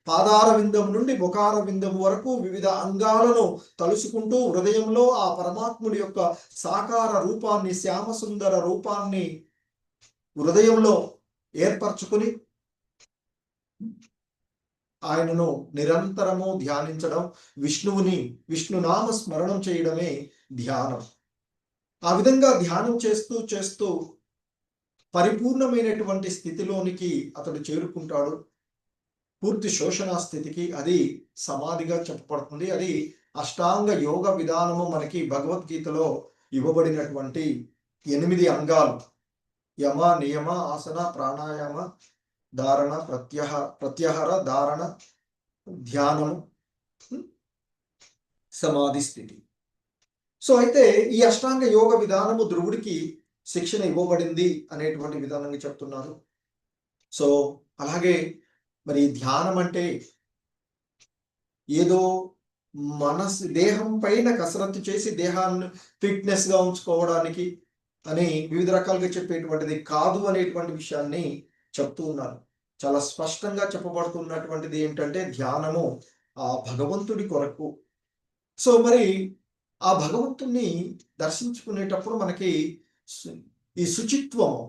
పాదార విందం నుండి ముఖార విందం వరకు వివిధ అంగాలను తలుసుకుంటూ హృదయంలో ఆ పరమాత్ముడి యొక్క సాకార రూపాన్ని, శ్యామసుందర రూపాన్ని హృదయంలో ఏర్పరచుకుని ఆయనను నిరంతరము ధ్యానించడం, విష్ణునామ స్మరణం చేయడమే ధ్యానం. ఆ విధంగా ధ్యానం చేస్తూ చేస్తూ పరిపూర్ణమైనటువంటి స్థితిలోనికి అతడు చేరుకుంటాడు. పూర్తి శోషణ స్థితికి. అది సమాధిగా చెప్పబడుతుంది. అది అష్టాంగ యోగ విధానము మనకి భగవద్గీతలో ఇవ్వబడినటువంటి 8 అంగాలు: యమ, నియమ, ఆసన, ప్రాణాయామ, ధారణ, ప్రత్యాహార, ధారణ, ధ్యానము, సమాధి స్థితి. సో అయితే ఈ అష్టాంగ యోగ విధానము ధ్రువుడికి శిక్షణ ఇవ్వబడింది అనేటువంటి విధానంగా చెప్తున్నారు. సో అలాగే మరి ధ్యానం అంటే ఏదో దేహం పైన కసరత్తు చేసి దేహాన్ని ఫిట్నెస్ గా ఉంచుకోవడానికి అని వివిధ రకాలుగా చెప్పేటువంటిది కాదు అనేటువంటి విషయాన్ని చెప్తూ ఉన్నారు. చాలా స్పష్టంగా చెప్పబడుతున్నటువంటిది ఏంటంటే ధ్యానము ఆ భగవంతుడి కొరకు. సో మరి ఆ భగవంతుణ్ణి దర్శించుకునేటప్పుడు మనకి ఈ శుచిత్వము,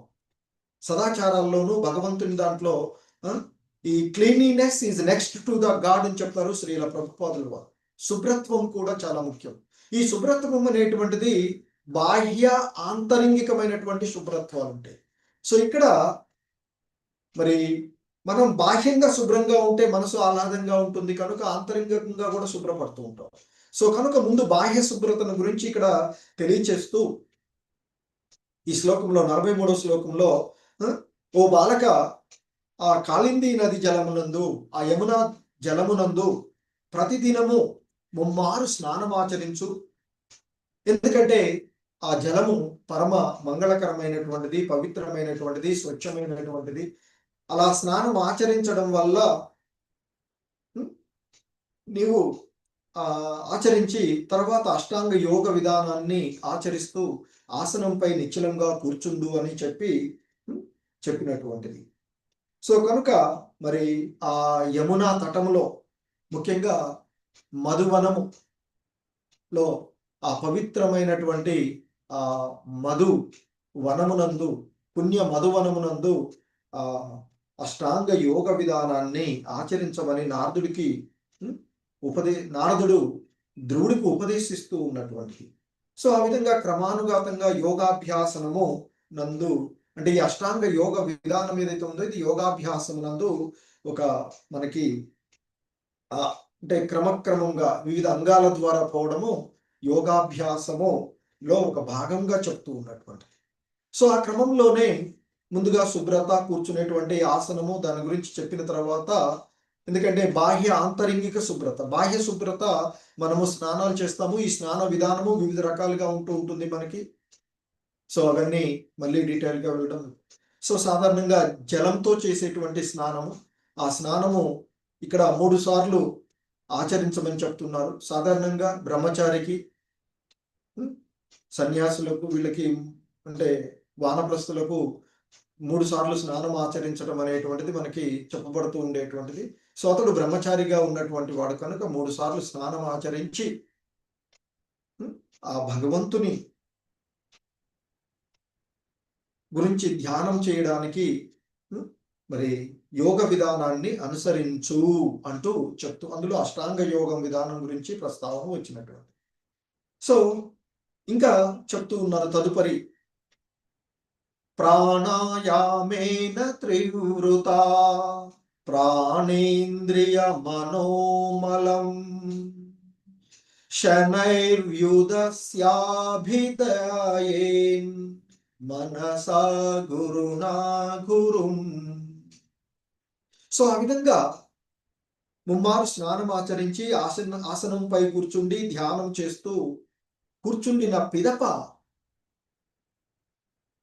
సదాచారాల్లోనూ భగవంతుని దాంట్లో ఈ cleanliness is next to the God అని చెప్తారు శ్రీల ప్రభుపాదులు వారు. శుభ్రత్వం కూడా చాలా ముఖ్యం. ఈ శుభ్రత్వం అనేటువంటిది బాహ్య ఆంతరంగికమైనటువంటి శుభ్రత్వాలు ఉంటాయి. సో ఇక్కడ మరి మనం బాహ్యంగా శుభ్రంగా ఉంటే మనసు ఆహ్లాదంగా ఉంటుంది కనుక ఆంతరంగికంగా కూడా శుభ్రపడుతూ ఉంటాం. సో కనుక ముందు బాహ్య శుభ్రతను గురించి ఇక్కడ తెలియచేస్తూ ఈ శ్లోకంలో 43వ శ్లోకంలో, ఓ బాలక, ఆ కాళింది నది జలమునందు, ఆ యమునా జలమునందు ప్రతిదినము ముమ్మారు స్నానమాచరించు. ఎందుకంటే ఆ జలము పరమ మంగళకరమైనటువంటిది, పవిత్రమైనటువంటిది, స్వచ్ఛమైనటువంటిది. అలా స్నానం ఆచరించడం వల్ల నీవు ఆచరించి తర్వాత అష్టాంగ యోగ విధానాన్ని ఆచరిస్తూ ఆసనంపై నిశ్చలంగా కూర్చుండు అని చెప్పినటువంటిది. సో కనుక మరి ఆ యమునా తటములో, ముఖ్యంగా మధువనములో, ఆ పవిత్రమైనటువంటి ఆ మధు వనమునందు, పుణ్య మధువనమునందు ఆ అష్టాంగ యోగ విధానాన్ని ఆచరించమని నారదుడు ధ్రువుడికి ఉపదేశిస్తూ ఉన్నటువంటిది. సో ఆ విధంగా క్రమానుగతంగా యోగాభ్యాసనము నందు, అంటే ఈ అష్టాంగ యోగ విధానం ఏదైతే ఉందో ఇది యోగాభ్యాసం నందు ఒక మనకి అంటే క్రమక్రమంగా వివిధ అంగాల ద్వారా పోవడము యోగాభ్యాసములో ఒక భాగంగా చెప్తూ ఉన్నటువంటిది. సో ఆ క్రమంలోనే ముందుగా శుభ్రత, కూర్చునేటువంటి ఆసనము, దాని గురించి చెప్పిన తర్వాత, ఎందుకంటే బాహ్య ఆంతరంగిక శుభ్రత, బాహ్య శుభ్రత మనము స్నానాలు చేస్తాము. ఈ స్నాన విధానము వివిధ రకాలుగా ఉంటుంది మనకి. సో అవన్నీ మళ్ళీ డీటెయిల్గా వెళ్ళడం. సో సాధారణంగా జలంతో చేసేటువంటి స్నానము, ఆ స్నానము ఇక్కడ 3 సార్లు ఆచరించమని చెప్తున్నారు. సాధారణంగా బ్రహ్మచారికి, సన్యాసులకు, వీళ్ళకి అంటే వానప్రస్థులకు 3 సార్లు స్నానం ఆచరించడం అనేటువంటిది మనకి చెప్పబడుతూ ఉండేటువంటిది. సో అతడు బ్రహ్మచారిగా ఉన్నటువంటి వాడు కనుక 3 సార్లు స్నానం ఆచరించి ఆ భగవంతుని గురించి ధ్యానం చేయడానికి మరి యోగ విధానాన్ని అనుసరించు అంటూ చెప్తూ, అందులో అష్టాంగ యోగం విధానం గురించి ప్రస్తావన వచ్చినటువంటి. సో ఇంకా చెప్తూ ఉన్నారు తదుపరి, ప్రాణాయామేన త్రివృత ప్రాణేంద్రియ మనోమలం. శనైర్వ్యుదస్యాభిదయేన్ మనసా గురునా గురుం. సో ఆ విధంగా ముమ్మారు స్నానం ఆచరించి ఆసనంపై కూర్చుండి ధ్యానం చేస్తూ కూర్చుండిన పిదప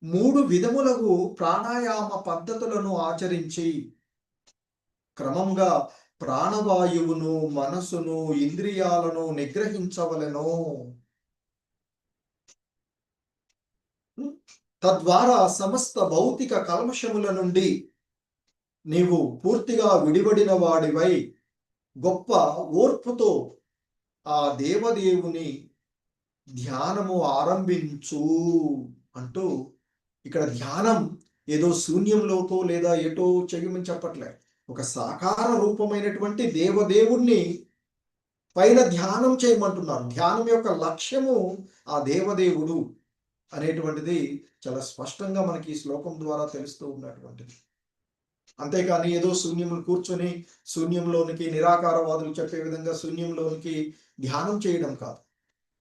3 విధములకు ప్రాణాయామ పద్ధతులను ఆచరించి క్రమంగా ప్రాణవాయువును, మనసును, ఇంద్రియాలను నిగ్రహించవలెను. తద్వారా సమస్త భౌతిక కల్మషముల నుండి నీవు పూర్తిగా విడివడిన వాడివై గొప్ప ఓర్పుతో ఆ దేవదేవుని ధ్యానము ఆరంభించు అంటూ ఇక్కడ ధ్యానం ఏదో శూన్యంలోకో లేదా ఎటో చెయ్యమని చెప్పట్లే. ఒక సాకార రూపమైనటువంటి దేవదేవుణ్ణి పైన ధ్యానం చేయమంటున్నాను. ధ్యానం యొక్క లక్ష్యము ఆ దేవదేవుడు అనేటువంటిది చాలా స్పష్టంగా మనకి ఈ శ్లోకం ద్వారా తెలుస్తూ ఉన్నటువంటిది. అంతేకాని ఏదో శూన్యములు కూర్చొని శూన్యంలోనికి నిరాకారవాదులు చెప్పే విధంగా శూన్యంలోనికి ధ్యానం చేయడం కాదు.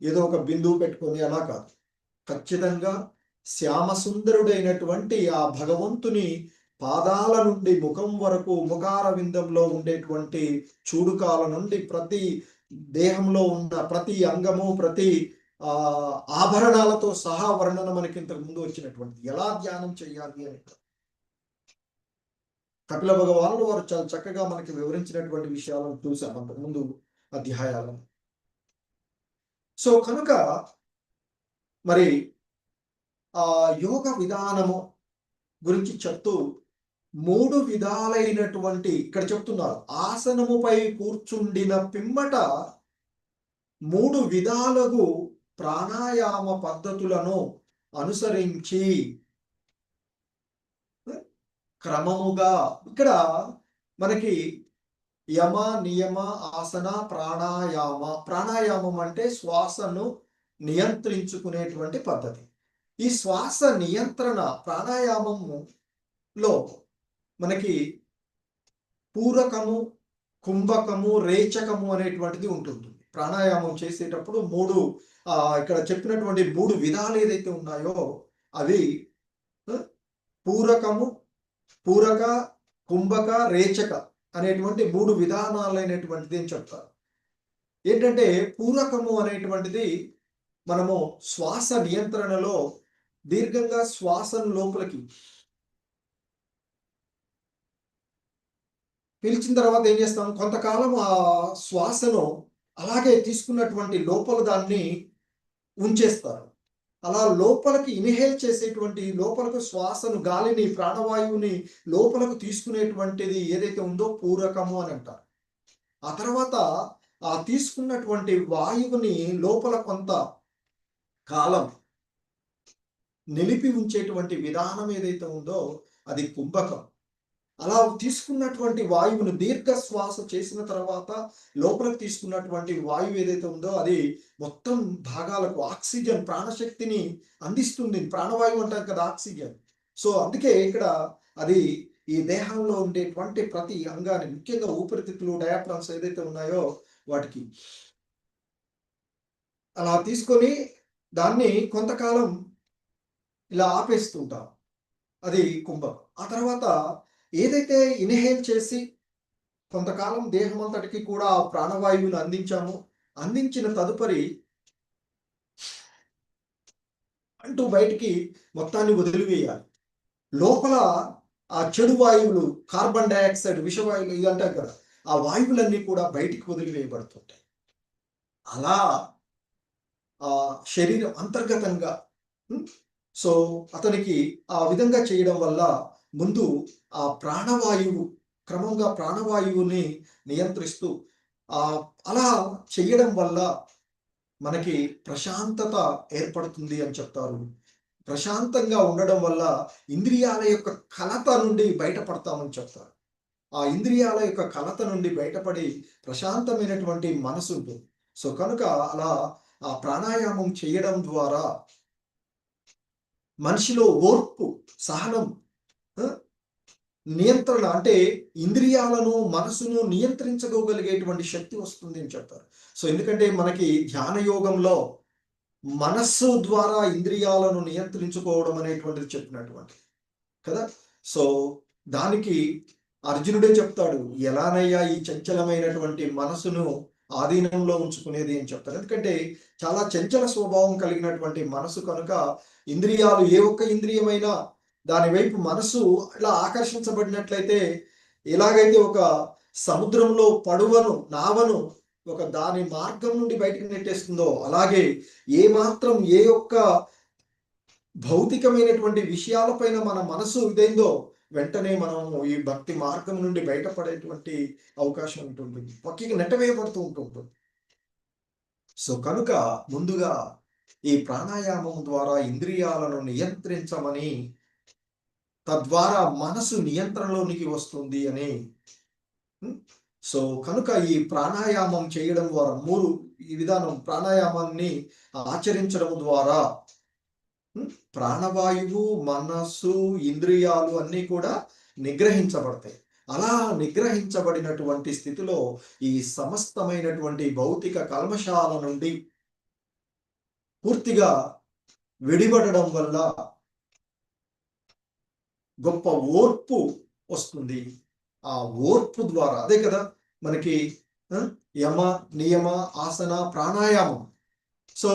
ఏదో ఒక బిందువు పెట్టుకొని అలా కాదు. ఖచ్చితంగా శ్యామసుందరుడైనటువంటి ఆ భగవంతుని పాదాల నుండి ముఖం వరకు, ముఖార విందంలో ఉండేటువంటి చూడుకాల నుండి ప్రతి దేహంలో ఉన్న ప్రతి అంగము, ప్రతి ఆభరణాలతో సహా వర్ణన మనకి ఇంతకు ముందు వచ్చినటువంటి ఎలా ధ్యానం చేయాలి అని కపిల భగవానుడు వారు చాలా చక్కగా మనకి వివరించినటువంటి విషయాలను చూసాం అంతకుముందు అధ్యాయాలను. సో కనుక మరి ఆ యోగ విధానము గురించి చెప్తూ 3 విధాలైనటువంటి ఇక్కడ చెప్తున్నారు. ఆసనముపై కూర్చుండిన పిమ్మట 3 విధాలకు ప్రాణాయామ పద్ధతులను అనుసరించి క్రమముగా ఇక్కడ మనకి యమ, నియమ, ఆసన, ప్రాణాయామ. ప్రాణాయామం అంటే శ్వాసను నియంత్రించుకునేటువంటి పద్ధతి. ఈ శ్వాస నియంత్రణ ప్రాణాయామములో మనకి పూరకము, కుంభకము, రేచకము అనేటువంటిది ఉంటుంది. ప్రాణాయామం చేసేటప్పుడు 3 ఇక్కడ చెప్పినటువంటి 3 విధాలు ఏదైతే ఉన్నాయో అవి పూరకము, పూరక, కుంభక, రేచక అనేటువంటి 3 విధానాలైనటువంటిది అని చెప్తారు. ఏంటంటే పూరకము అనేటువంటిది మనము శ్వాస నియంత్రణలో దీర్ఘంగా శ్వాసను లోపలికి పీల్చిన తర్వాత ఏం చేస్తాం, కొంతకాలం ఆ శ్వాసను అలాగే తీసుకున్నటువంటి లోపల దాన్ని ఉంచేస్తారు. అలా లోపలికి ఇన్హేల్ చేసేటువంటి లోపలకు శ్వాసను, గాలిని, ప్రాణవాయువుని లోపలకు తీసుకునేటువంటిది ఏదైతే ఉందో పూరకము అని అంటారు. ఆ తర్వాత ఆ తీసుకున్నటువంటి వాయువుని లోపల కొంత కాలం నిలిపి ఉంచేటువంటి విధానం ఏదైతే ఉందో అది కుంభకం. అలా తీసుకున్నటువంటి వాయువును దీర్ఘ శ్వాస చేసిన తర్వాత లోపలికి తీసుకున్నటువంటి వాయువు ఏదైతే ఉందో అది మొత్తం భాగాలకు ఆక్సిజన్, ప్రాణశక్తిని అందిస్తుంది. ప్రాణవాయువు అంటారు కదా ఆక్సిజన్. సో అందుకే ఇక్కడ అది ఈ దేహంలో ఉండేటువంటి ప్రతి అంగాన్ని, ముఖ్యంగా ఊపిరితిత్తులు, డయాఫ్రామ్స్ ఏదైతే ఉన్నాయో వాటికి అలా తీసుకొని దాన్ని కొంతకాలం ఇలా ఆపేస్తుంటాం. అది కుంభకం. ఆ తర్వాత ఏదైతే ఇన్హేల్ చేసి కొంతకాలం దేహం అంతటికి కూడా ఆ ప్రాణవాయువును అందించిన తదుపరి అంటూ బయటికి మొత్తాన్ని వదిలివేయాలి. లోపల ఆ చెడు వాయువులు, కార్బన్ డైఆక్సైడ్, విషవాయువులు ఇది అంటారు కదా, ఆ వాయువులన్నీ కూడా బయటికి వదిలివేయబడుతుంటాయి. అలా ఆ శరీరం అంతర్గతంగా సో అతనికి ఆ విధంగా చేయడం వల్ల ముందు ఆ ప్రాణవాయువు క్రమంగా ప్రాణవాయువుని నియంత్రిస్తూ అలా చేయడం వల్ల మనకి ప్రశాంతత ఏర్పడుతుంది అని చెప్తారు. ప్రశాంతంగా ఉండడం వల్ల ఇంద్రియాల యొక్క కలత నుండి బయటపడతామని చెప్తారు. ఆ ఇంద్రియాల యొక్క కలత నుండి బయటపడి ప్రశాంతమైనటువంటి మనసు ఉంటుంది. సో కనుక అలా ఆ ప్రాణాయామం చేయడం ద్వారా మనిషిలో ఓర్పు, సహనం, నియంత్రణ అంటే ఇంద్రియాలను మనసును నియంత్రించగలిగేటువంటి శక్తి వస్తుంది అని చెప్తారు. సో ఎందుకంటే మనకి ధ్యాన యోగంలో మనస్సు ద్వారా ఇంద్రియాలను నియంత్రించుకోవడం అనేటువంటిది చెప్పినటువంటి కదా. సో దానికి అర్జునుడే చెప్తాడు, ఎలానయ్యా ఈ చంచలమైనటువంటి మనసును ఆధీనంలో ఉంచుకునేది అని చెప్తారు. ఎందుకంటే చాలా చంచల స్వభావం కలిగినటువంటి మనసు కనుక ఇంద్రియాలు ఏ ఒక్క ఇంద్రియమైనా దాని వైపు మనసు ఇలా ఆకర్షించబడినట్లయితే, ఎలాగైతే ఒక సముద్రంలో పడవను నావను ఒక దాని మార్గం నుండి బయటికి నెట్టేస్తుందో, అలాగే ఏ మాత్రం ఏ ఒక్క భౌతికమైనటువంటి విషయాలపైన మన మనసు ఇదైందో వెంటనే మనము ఈ భక్తి మార్గం నుండి బయటపడేటువంటి అవకాశం ఉంటుంది, పక్కకి నెట్టవేయబడుతూ ఉంటుంది. సో కనుక ముందుగా ఈ ప్రాణాయామం ద్వారా ఇంద్రియాలను నియంత్రించమని, తద్వారా మనసు నియంత్రణలోనికి వస్తుంది అని. సో కనుక ఈ ప్రాణాయామం చేయడం ద్వారా ఈ విధానం ప్రాణాయామాన్ని ఆచరించడం ద్వారా ప్రాణవాయువు, మనస్సు, ఇంద్రియాలు అన్నీ కూడా నిగ్రహించబడతాయి. అలా నిగ్రహించబడినటువంటి స్థితిలో ఈ సమస్తమైనటువంటి భౌతిక కల్మషాల నుండి పూర్తిగా విడిపడడం వల్ల గొప్ప ఓర్పు వస్తుంది. ఆ ఓర్పు ద్వారా అదే కదా మనకి యమ, నియమ, ఆసన, ప్రాణాయామం. సో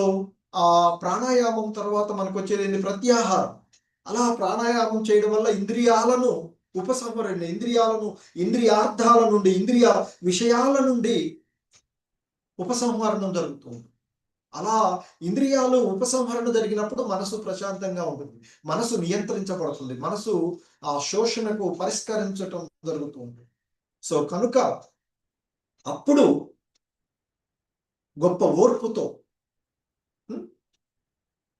ఆ ప్రాణాయామం తర్వాత మనకు వచ్చేది ఏంటి? ప్రత్యాహారం. అలా ప్రాణాయామం చేయడం వల్ల ఇంద్రియాలను ఉపసంహరణ, ఇంద్రియార్థాల నుండి, ఇంద్రియ విషయాల నుండి ఉపసంహరణం జరుగుతుంది. అలా ఇంద్రియాలు ఉపసంహరణ జరిగినప్పుడు మనసు ప్రశాంతంగా ఉంటుంది, మనసు నియంత్రించబడుతుంది, మనసు ఆ శోషణకు పరిష్కరించటం జరుగుతుంది. సో కనుక అప్పుడు గొప్ప ఓర్పుతో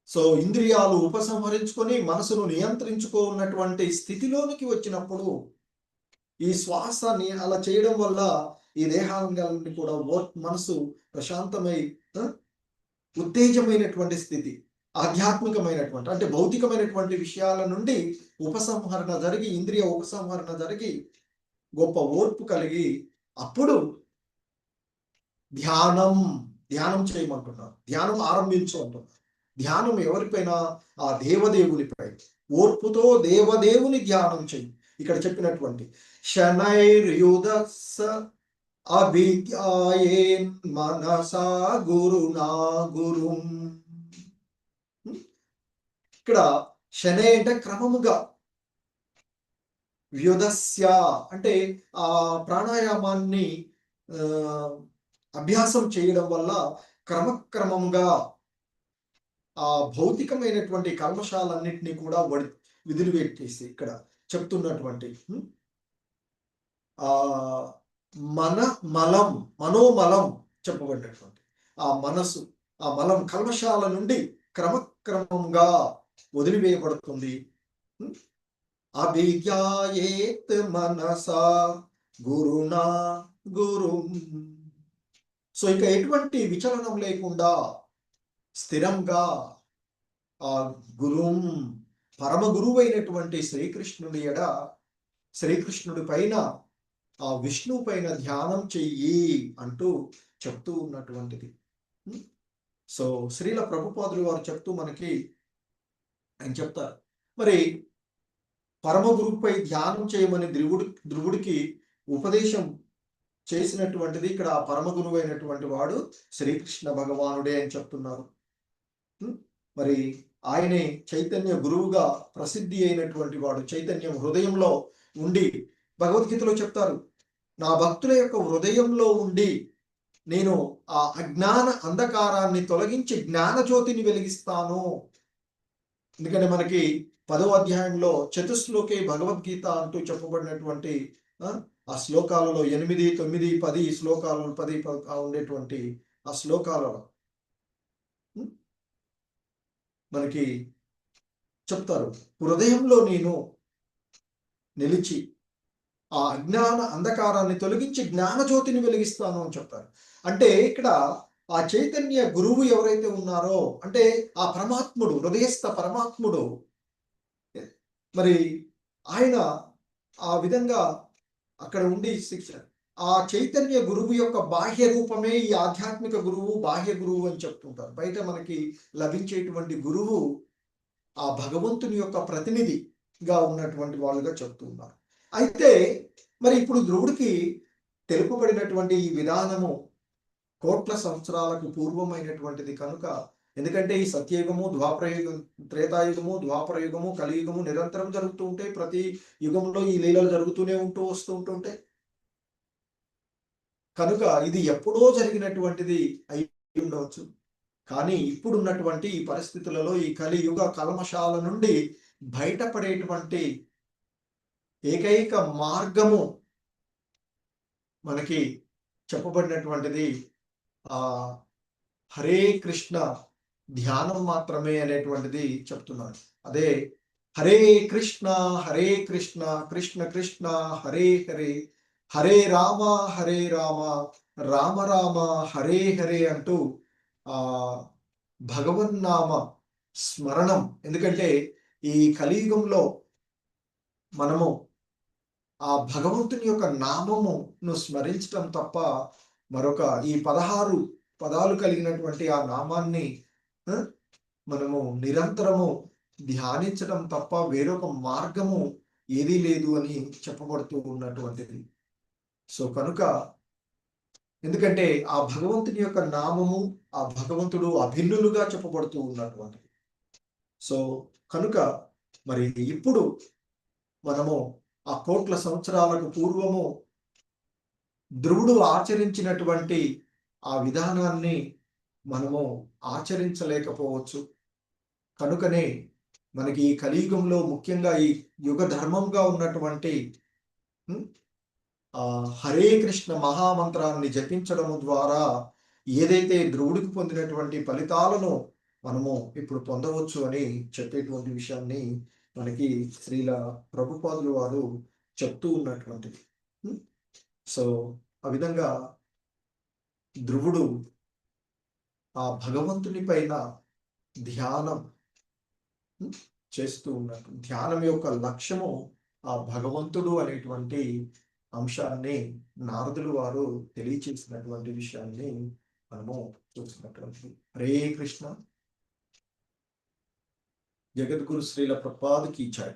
సో ఇంద్రియాలు ఉపసంహరించుకొని మనసును నియంత్రించుకున్నటువంటి స్థితిలోనికి వచ్చినప్పుడు ఈ శ్వాసని అలా చేయడం వల్ల ఈ దేహాన్ని కూడా మనసు ప్రశాంతమై ఉత్తేజమైనటువంటి స్థితి, ఆధ్యాత్మికమైనటువంటి అంటే భౌతికమైనటువంటి విషయాల నుండి ఉపసంహరణ జరిగి, ఇంద్రియ ఉపసంహరణ జరిగి గొప్ప ఓర్పు కలిగి అప్పుడు ధ్యానం చేయమంటున్నారు, ధ్యానం ఆరంభించు అంటున్నారు. ధ్యానం ఎవరిపైన? ఆ దేవదేవునిపై. ఓర్పుతో దేవదేవుని ధ్యానం చెయ్యి. ఇక్కడ చెప్పినటువంటి శనైర్యుధస్స అభిధ్యాయేన్ మనసా గురునా గురుం. ఇక్కడ శనై అంటే క్రమముగా, వ్యుధస్య అంటే ఆ ప్రాణాయామాన్ని అభ్యాసం చేయడం వల్ల క్రమక్రమంగా ఆ భౌతికమైనటువంటి కల్మషాలన్నింటినీ కూడా విదిలిపెట్టేసి ఇక్కడ చెప్తున్నటువంటి ఆ మనోమలం చెప్పబడినటువంటి ఆ మనసు, ఆ మలం కల్మషాల నుండి క్రమక్రమంగా వదిలివేయబడుతుంది. అభిజ్ఞాయేత్ మనసా గురునా గురుం. సో ఇక ఎటువంటి విచలనం లేకుండా స్థిరంగా ఆ గురుం, పరమ గురువు అయినటువంటి శ్రీకృష్ణుడి పైన, ఆ విష్ణువు పైన ధ్యానం చెయ్యి అంటూ చెప్తూ ఉన్నటువంటిది. సో శ్రీల ప్రభుపాదులు వారు చెప్తూ మనకి ఆయన చెప్తారు, మరి పరమ గురువుపై ధ్యానం చేయమని ధ్రువుడికి ఉపదేశం చేసినటువంటిది ఇక్కడ ఆ పరమ గురువు అయినటువంటి వాడు శ్రీకృష్ణ భగవానుడే అని చెప్తున్నారు. మరి ఆయనే చైతన్య గురువుగా ప్రసిద్ధి అయినటువంటి వాడు. చైతన్యం హృదయంలో ఉండి, భగవద్గీతలో చెప్తారు, నా భక్తుల యొక్క హృదయంలో ఉండి నేను ఆ అజ్ఞాన అంధకారాన్ని తొలగించి జ్ఞానజ్యోతిని వెలిగిస్తాను. ఎందుకంటే మనకి 10వ అధ్యాయంలో చతుశ్లోకే భగవద్గీత అంటూ చెప్పబడినటువంటి ఆ శ్లోకాలలో 8, 9, 10 శ్లోకాలు 10 ఉండేటువంటి ఆ శ్లోకాలలో మనకి చెప్తారు, హృదయంలో నేను నిలిచి ఆ అజ్ఞాన అంధకారాన్ని తొలగించి జ్ఞానజ్యోతిని వెలిగిస్తాను అని చెప్తారు. అంటే ఇక్కడ ఆ చైతన్య గురువు ఎవరైతే ఉన్నారో అంటే ఆ పరమాత్ముడు, హృదయస్థ పరమాత్ముడు, మరి ఆయన ఆ విధంగా అక్కడ ఉండి శిక్ష, ఆ చైతన్య గురువు యొక్క బాహ్య రూపమే ఈ ఆధ్యాత్మిక గురువు, బాహ్య గురువు అని చెప్తుంటారు. బయట మనకి లభించేటువంటి గురువు ఆ భగవంతుని యొక్క ప్రతినిధిగా ఉన్నటువంటి వాళ్ళుగా చెప్తున్నారు. అయితే మరి ఇప్పుడు ధ్రువుడికి తెలుపబడినటువంటి ఈ విధానము కోట్ల సంవత్సరాలకు పూర్వమైనటువంటిది కనుక, ఎందుకంటే ఈ సత్యయుగము, ద్వాపరయుగం, త్రేతాయుగము, ద్వాపరయుగము, కలియుగము నిరంతరం జరుగుతూ ఉంటాయి. ప్రతి యుగంలో ఈ లీలలు జరుగుతూనే వస్తూ ఉంటుంటాయి. కనుక ఇది ఎప్పుడో జరిగినటువంటిది అయి ఉండవచ్చు. కానీ ఇప్పుడున్నటువంటి ఈ పరిస్థితులలో ఈ కలియుగ కల్మషాల నుండి బయటపడేటువంటి ఏకైక మార్గము మనకి చెప్పబడినటువంటిది హరే కృష్ణ ధ్యానం మాత్రమే అనేటువంటిది చెప్తున్నారు. అదే హరే కృష్ణ కృష్ణ కృష్ణ హరే హరే, హరే రామ రామ రామ హరే హరే అంటూ భగవన్నామ స్మరణం. ఎందుకంటే ఈ కలియుగంలో మనము ఆ భగవంతుని యొక్క నామమును స్మరించటం తప్ప మరొక ఈ 16 పదాలు కలిగినటువంటి ఆ నామాన్ని మనము నిరంతరము ధ్యానించడం తప్ప వేరొక మార్గము ఏదీ లేదు అని చెప్పబడుతూ ఉన్నటువంటిది. సో కనుక ఎందుకంటే ఆ భగవంతుని యొక్క నామము, ఆ భగవంతుడు అభిన్నులుగా చెప్పబడుతూ ఉన్నటువంటిది. సో కనుక మరి ఇప్పుడు మనము ఆ కోట్ల సంవత్సరాలకు పూర్వము ధ్రువుడు ఆచరించినటువంటి ఆ విధానాన్ని మనము ఆచరించలేకపోవచ్చు. కనుకనే మనకి ఈ కలియుగంలో ముఖ్యంగా ఈ యుగ ధర్మంగా ఉన్నటువంటి హరే కృష్ణ మహామంత్రాన్ని జపించడం ద్వారా ఏదైతే ధ్రువుడికి పొందినటువంటి ఫలితాలను మనము ఇప్పుడు పొందవచ్చు అని చెప్పేటువంటి విషయాన్ని మనకి శ్రీల ప్రభుపాదులు వారు చెప్తూ ఉన్నటువంటిది. సో ఆ విధంగా ధ్రువుడు ఆ భగవంతుని పైన ధ్యానం చేస్తూ ఉన్నట్టు, ధ్యానం యొక్క లక్ష్యము ఆ భగవంతుడు అనేటువంటి అంశాన్ని నారదులు వారు తెలియచేసినటువంటి విషయాన్ని మనము చూసినటువంటి. హరే కృష్ణ. జగద్గురు శ్రీల ప్రభుపాద్ కీ జై.